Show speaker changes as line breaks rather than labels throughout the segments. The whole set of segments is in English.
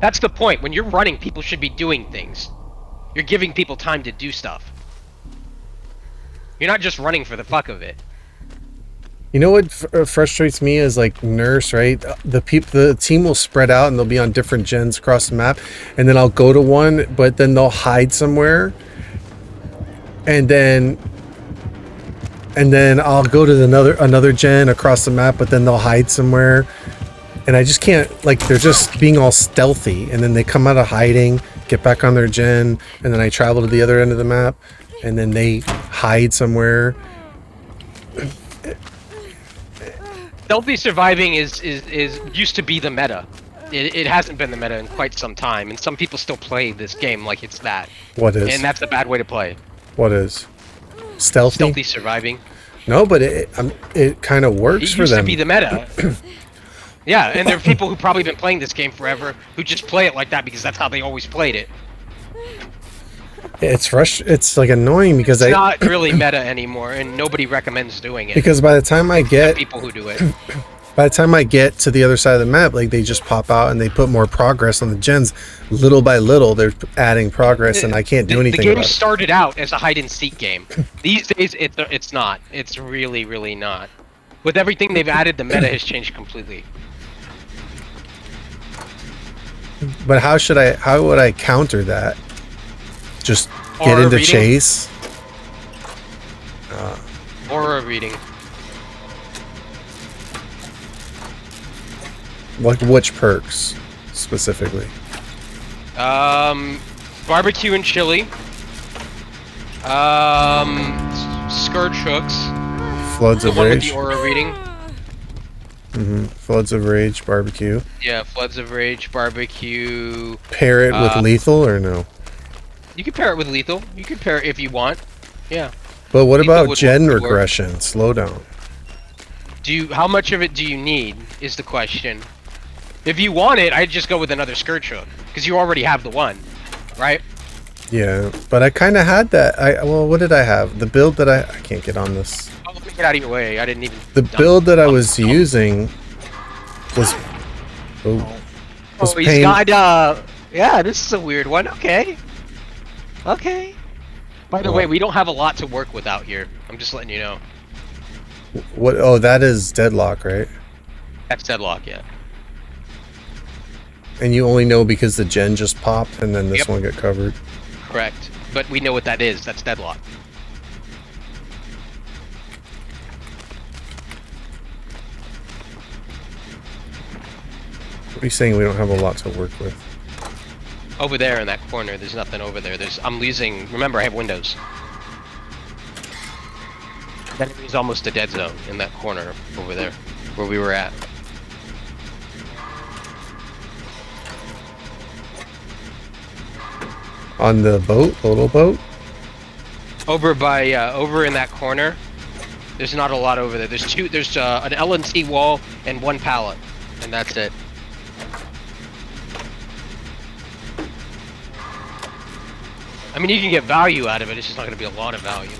That's the point. When you're running, people should be doing things. You're giving people time to do stuff. You're not just running for the fuck of it.
You know what frustrates me is like Nurse, right? The team will spread out and they'll be on different gens across the map, and then I'll go to one, but then they'll hide somewhere, and then I'll go to another gen across the map, but then they'll hide somewhere, and I just can't, like, they're just being all stealthy, and then they come out of hiding, get back on their gen, and then I travel to the other end of the map, and then they hide somewhere.
Stealthy surviving is used to be the meta. It hasn't been the meta in quite some time, and some people still play this game like it's that.
What is?
And that's a bad way to play.
What is? Stealthy?
Stealthy surviving.
No, but it kind of works for them.
It used to be the meta. Yeah, and there are people who probably been playing this game forever who just play it like that because that's how they always played it.
It's like annoying because
it's not really meta anymore, and nobody recommends doing it.
Because by the time I get
people who do it,
by the time I get to the other side of the map, like, they just pop out and they put more progress on the gens. Little by little, they're adding progress, and I can't do anything.
The game started out as a hide and seek game. These days, it's not. It's really, really not. With everything they've added, the meta has changed completely.
But how would I counter that? Just get into chase?
Aura reading.
Like, which perks specifically?
Barbecue and chili. Scourge hooks.
Floods of Rage.
With the aura reading.
Floods of Rage, barbecue.
Yeah, Floods of Rage, barbecue.
Pair it with lethal or no?
You can pair it with lethal. You can pair it if you want. Yeah.
But what about gen regression? Slowdown.
How much of it do you need is the question. If you want it, I'd just go with another Scourge hook because you already have the one, right?
Yeah, but I kind of had that. Well, what did I have? The build that I can't get on this.
Oh, let me get out of your way. I didn't even.
The build that I was using was.
He's got. Yeah, this is a weird one. Okay. Okay. By the way, we don't have a lot to work with out here. I'm just letting you know.
What? Oh, that is Deadlock, right?
That's Deadlock, yeah.
And you only know because the gen just popped and then this one got covered?
Correct. But we know what that is. That's Deadlock.
What are you saying we don't have a lot to work with?
Over there in that corner, there's nothing over there. I'm losing. Remember, I have windows. That enemy's almost a dead zone in that corner over there, where we were at.
On the boat, the little boat.
Over by, over in that corner. There's not a lot over there. There's two. There's an LNC wall and one pallet, and that's it. I mean, you can get value out of it, it's just not going to be a lot of value.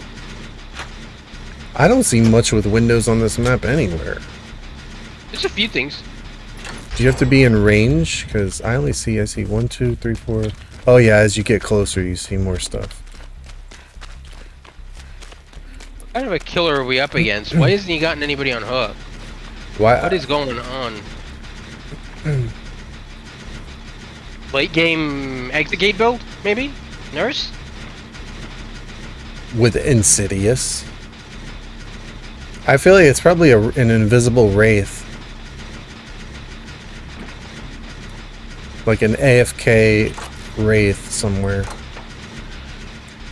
I don't see much with windows on this map anywhere.
There's a few things.
Do you have to be in range? Because I see 1, 2, 3, 4. Oh yeah, as you get closer, you see more stuff.
What kind of a killer are we up against? Why hasn't he gotten anybody on hook?
Why?
What is going on? Late game exit gate build, maybe? Nurse?
With Insidious. I feel like it's probably an invisible wraith. Like an AFK wraith somewhere.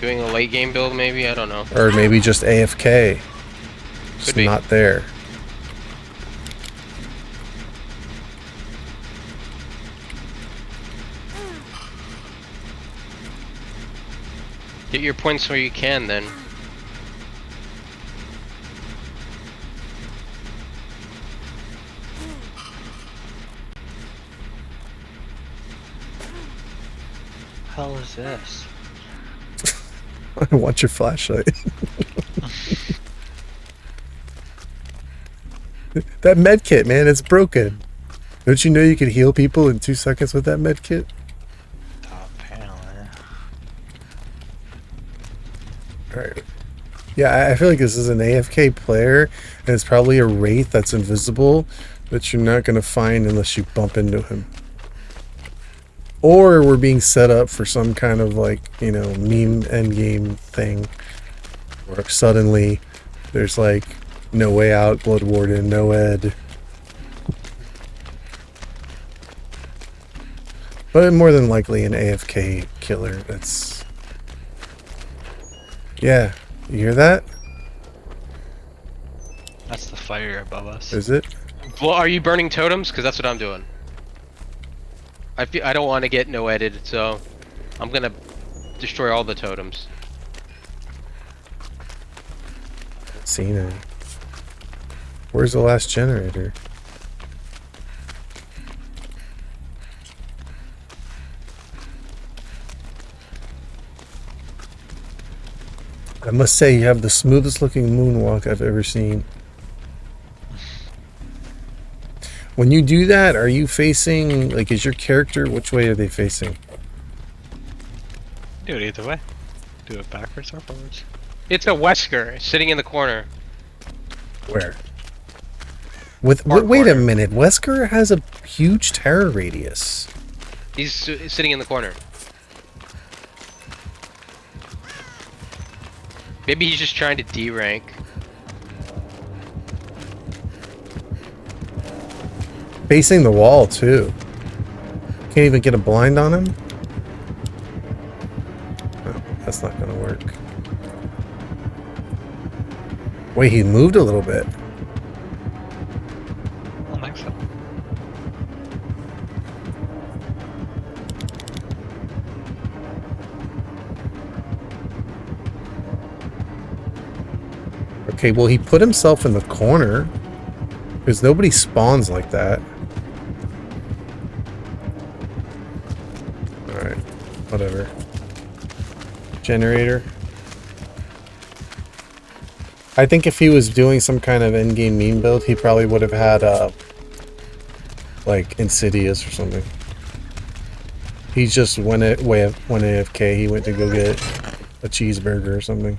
Doing a late game build, maybe? I don't know.
Or maybe just AFK. Just not there.
Get your points where you can, then. Hell is this?
I want your flashlight. That med kit, man, it's broken. Don't you know you could heal people in 2 seconds with that med kit?
Apparently.
Alright. Yeah, I feel like this is an AFK player, and it's probably a wraith that's invisible that you're not going to find unless you bump into him. Or we're being set up for some kind of, like, you know, meme endgame thing. Where suddenly there's, like, no way out, Blood Warden, no ed. But more than likely an AFK killer. That's... Yeah. You hear that?
That's the fire above us.
Is it?
Well, are you burning totems? Because that's what I'm doing. I don't want to get no edited, so I'm gonna destroy all the totems.
Seen it. Where's the last generator? I must say you have the smoothest looking moonwalk I've ever seen. When you do that, are you facing, like, is your character, which way are they facing?
Do it either way. Do it backwards or forwards.
It's a Wesker sitting in the corner.
Where? Wait a
corner.
minute, Wesker has a huge terror radius.
He's sitting in the corner. Maybe he's just trying to D-rank.
Facing the wall, too. Can't even get a blind on him? Oh, that's not gonna work. Wait, he moved a little bit.
I don't think so.
Okay, well, he put himself in the corner. Because nobody spawns like that. Alright, whatever. Generator. I think if he was doing some kind of endgame meme build, he probably would have had, like, Insidious or something. He just went AFK, he went to go get a cheeseburger or something.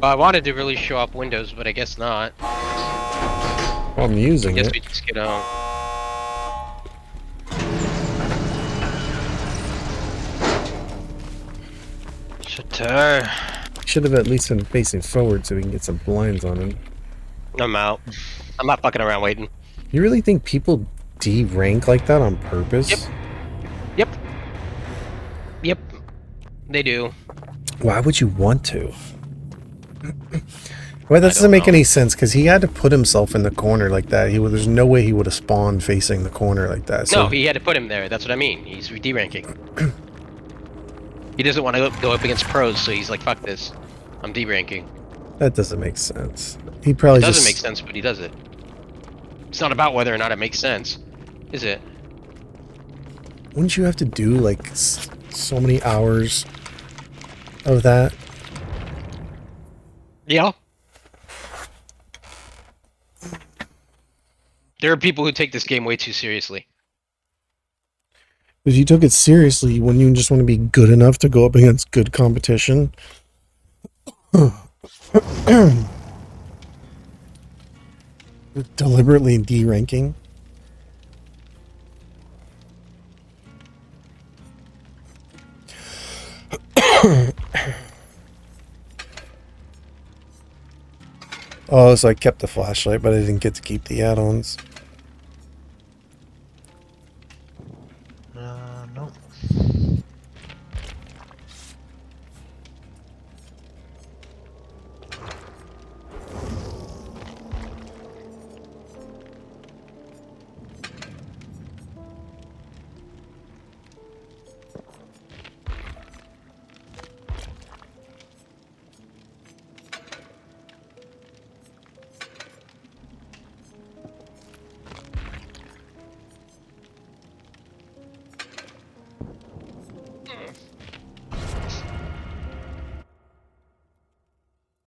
Well, I wanted to really show up Windows, but I guess not.
Well, I'm using
I guess
it.
we just get on.
Shutter.
Should have at least been facing forward so we can get some blinds on him.
I'm out. I'm not fucking around waiting.
You really think people D-rank like that on purpose?
Yep. Yep. Yep. They do.
Why would you want to? Well, that doesn't
don't
make
know.
any sense because he had to put himself in the corner like that. There's no way he would have spawned facing the corner like that. So
No, he had to put him there. That's what I mean. He's D-ranking. He doesn't want to go up against pros, so he's like, fuck this. I'm D-ranking.
that doesn't make sense. He probably
It doesn't
just
make sense, but he does it. It's not about whether or not it makes sense, is it?
Wouldn't you have to do like so many hours of that?
Yeah. There are people who take this game way too seriously.
If you took it seriously, wouldn't you just want to be good enough to go up against good competition? Deliberately D-ranking? Oh, so I kept the flashlight, but I didn't get to keep the add-ons.